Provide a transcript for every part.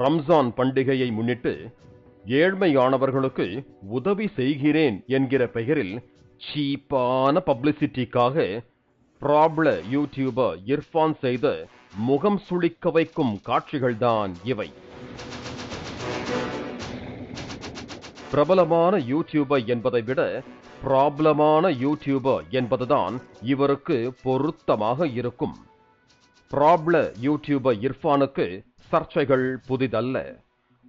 ரம்ஜான் பண்டிகையை முன்னிட்டு ஏழ்மையானவர்களுக்கு உதவி செய்கிறேன் என்கிற பெயரில் சீப்பான பப்ளிசிட்டிக்காக பிரபல யூடியூபர் இர்ஃபான் செய்த முகம் சுளிக்க வைக்கும் காட்சிகள்தான் இவை. பிரபலமான யூடியூபர் என்பதை விட ப்ராப்ளமான யூடியூபர் என்பதுதான் இவருக்கு பொருத்தமாக இருக்கும். பிரபல யூடியூபர் இர்ஃபானுக்கு சர்ச்சைகள் புதிதல்ல.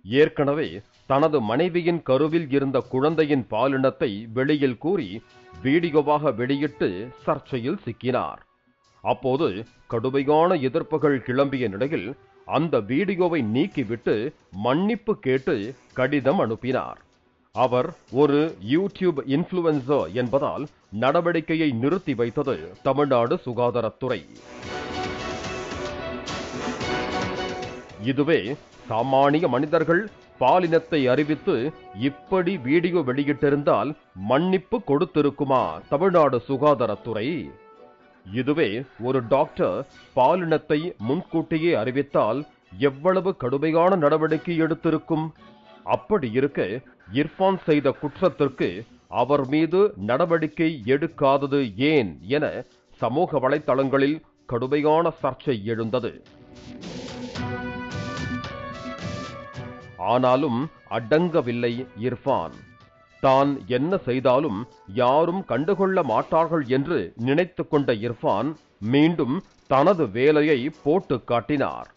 ஏற்கனவே தனது மனைவியின் கருவில் இருந்த குழந்தையின் பாலினத்தை வெளியில் கூறி வீடியோவாக வெளியிட்டு சர்ச்சையில் சிக்கினார். அப்போது கடுமையான எதிர்ப்புகள் கிளம்பிய நிலையில் அந்த வீடியோவை நீக்கிவிட்டு மன்னிப்பு கேட்டு கடிதம் அனுப்பினார். அவர் ஒரு யூடியூப் இன்ஃப்ளூயன்சர் என்பதால் நடவடிக்கையை நிறுத்தி வைத்தது தமிழ்நாடு சுகாதாரத்துறை. இதுவே சாமானிய மனிதர்கள் பாலினத்தை அறிவித்து இப்படி வீடியோ வெளியிட்டிருந்தால் மன்னிப்பு கொடுத்திருக்குமா தமிழ்நாடு சுகாதாரத்துறை? இதுவே ஒரு டாக்டர் பாலினத்தை முன்கூட்டியே அறிவித்தால் எவ்வளவு கடுமையான நடவடிக்கை எடுத்திருக்கும்? அப்படி இருக்க இர்ஃபான் செய்த குற்றத்திற்கு அவர் மீது நடவடிக்கை எடுக்காதது ஏன் என சமூக வலைத்தளங்களில் கடுமையான சர்ச்சை எழுந்தது. ஆனாலும் அடங்கவில்லை இர்ஃபான். தான் என்ன செய்தாலும் யாரும் கண்டுகொள்ள மாட்டார்கள் என்று நினைத்து கொண்ட இர்ஃபான் மீண்டும் தனது வேலையை போட்டு காட்டினார்.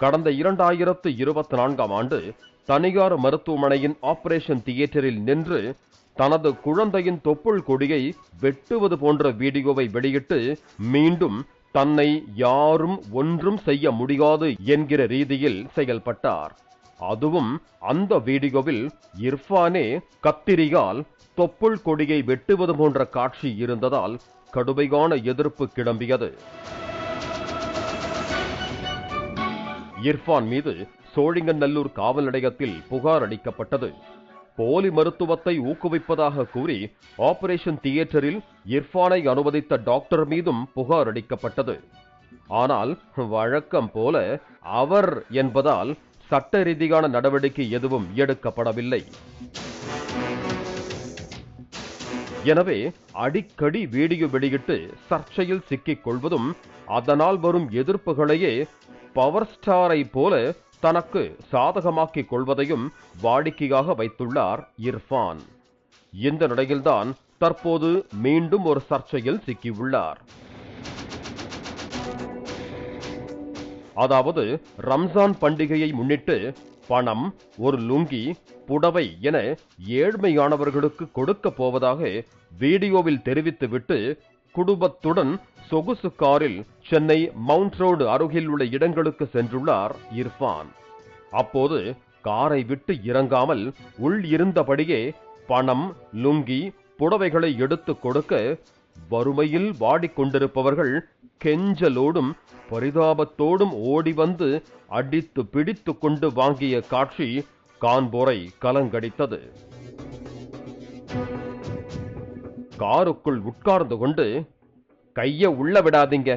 கடந்த 2024ஆம் ஆண்டு தனியார் மருத்துவமனையின் ஆபரேஷன் தியேட்டரில் நின்று தனது குழந்தையின் தொப்புள் கொடியை வெட்டுவது போன்ற வீடியோவை வெளியிட்டு மீண்டும் தன்னை யாரும் ஒன்றும் செய்ய முடியாது என்கிற ரீதியில் செயல்பட்டார். அதுவும் அந்த வீடியோவில் இர்ஃபானே கத்திரியால் தொப்புள் கொடியை வெட்டுவது போன்ற காட்சி இருந்ததால் கடுமையான எதிர்ப்பு கிளம்பியது. இர்ஃபான் மீது சோழிங்கநல்லூர் காவல் நிலையத்தில் புகார் அளிக்கப்பட்டது. போலி மருத்துவத்தை ஊக்குவிப்பதாக கூறி ஆபரேஷன் தியேட்டரில் இர்ஃபானை அனுமதித்த டாக்டர் மீதும் புகார் அளிக்கப்பட்டது. ஆனால் வழக்கம் போல அவர் என்பதால் சட்ட ரீதியான நடவடிக்கை எதுவும் எடுக்கப்படவில்லை. எனவே அடிக்கடி வீடியோ வெளியிட்டு சர்ச்சையில் சிக்கிக் கொள்வதும் அதனால் வரும் எதிர்ப்புகளையே பவர் ஸ்டாரை போல தனக்கு சாதகமாக்கிக் கொள்வதையும் வாடிக்கையாக வைத்துள்ளார் இர்ஃபான். இந்த நிலையில்தான் தற்போது மீண்டும் ஒரு சர்ச்சையில் சிக்கியுள்ளார். அதாவது ரம்ஜான் பண்டிகையை முன்னிட்டு பணம், ஒரு லுங்கி, புடவை என ஏழ்மையானவர்களுக்கு கொடுக்க போவதாக வீடியோவில் தெரிவித்துவிட்டு குடும்பத்துடன் சொகுசு காரில் சென்னை மவுண்ட் ரோடு அருகில் உள்ள இடங்களுக்கு சென்றுள்ளார் இர்ஃபான். அப்போது காரை விட்டு இறங்காமல் உள் இருந்தபடியே பணம், லுங்கி, புடவைகளை எடுத்து கொடுக்க வறுமையில் வாடிக்கொண்டிருப்பவர்கள் கெஞ்சலோடும் பரிதாபத்தோடும் ஓடி வந்து அடித்து பிடித்து கொண்டு வாங்கிய காட்சி காண்போரை கலங்கடித்தது. காருக்குள் உட்கார்ந்து கொண்டு கைய உள்ள விடாதீங்க,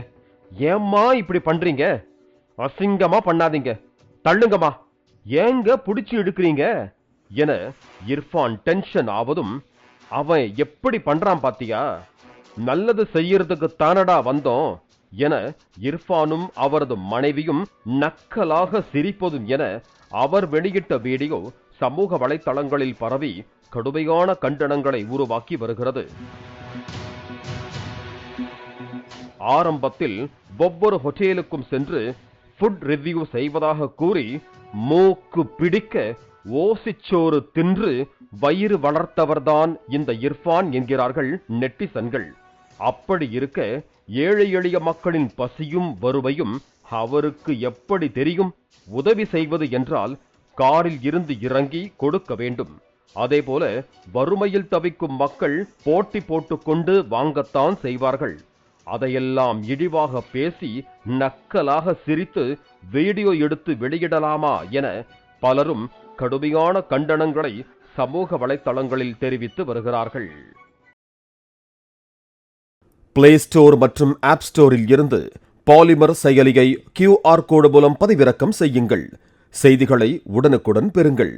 ஏம்மா இப்படி பண்றீங்க, அசிங்கமா பண்ணாதீங்க, தள்ளுங்கம்மா, ஏங்க புடிச்சு எடுக்கிறீங்க என இர்ஃபான் டென்ஷன் ஆவதும், அவன் எப்படி பண்றான் பாத்தியா, நல்லது செய்யறதுக்கு தானடா வந்தோம் என இர்ஃபானும் அவரது மனைவியும் நக்கலாக சிரிப்பதும் என அவர் வெளியிட்ட வீடியோ சமூக வலைத்தளங்களில் பரவி கடுமையான கண்டனங்களை உருவாக்கி வருகிறது. ஆரம்பத்தில் ஒவ்வொரு ஹோட்டலுக்கும் சென்று ஃபுட் ரிவ்யூ செய்வதாக கூறி மூக்கு பிடிக்க ஓசிச்சோறு தின்று வயிறு வளர்த்தவர்தான் இந்த இர்ஃபான் என்கிறார்கள் நெட்டிசன்கள். அப்படி இருக்க ஏழை எளிய மக்களின் பசியும் வறுமையும் அவருக்கு எப்படி தெரியும்? உதவி செய்வது என்றால் காரில் இருந்து இறங்கி கொடுக்க வேண்டும். அதேபோல வறுமையில் தவிக்கும் மக்கள் போட்டி போட்டுக்கொண்டு வாங்கத்தான் செய்வார்கள். அதையெல்லாம் இழிவாக பேசி நக்கலாக சிரித்து வீடியோ எடுத்து வெளியிடலாமா என பலரும் கடுமையான கண்டனங்களை சமூக வலைத்தளங்களில் தெரிவித்து வருகிறார்கள். பிளே ஸ்டோர் மற்றும் ஆப் ஸ்டோரில் இருந்து பாலிமர் செயலியை QR கோடு மூலம் பதிவிறக்கம் செய்யுங்கள். செய்திகளை உடனுக்குடன் பெறுங்கள்.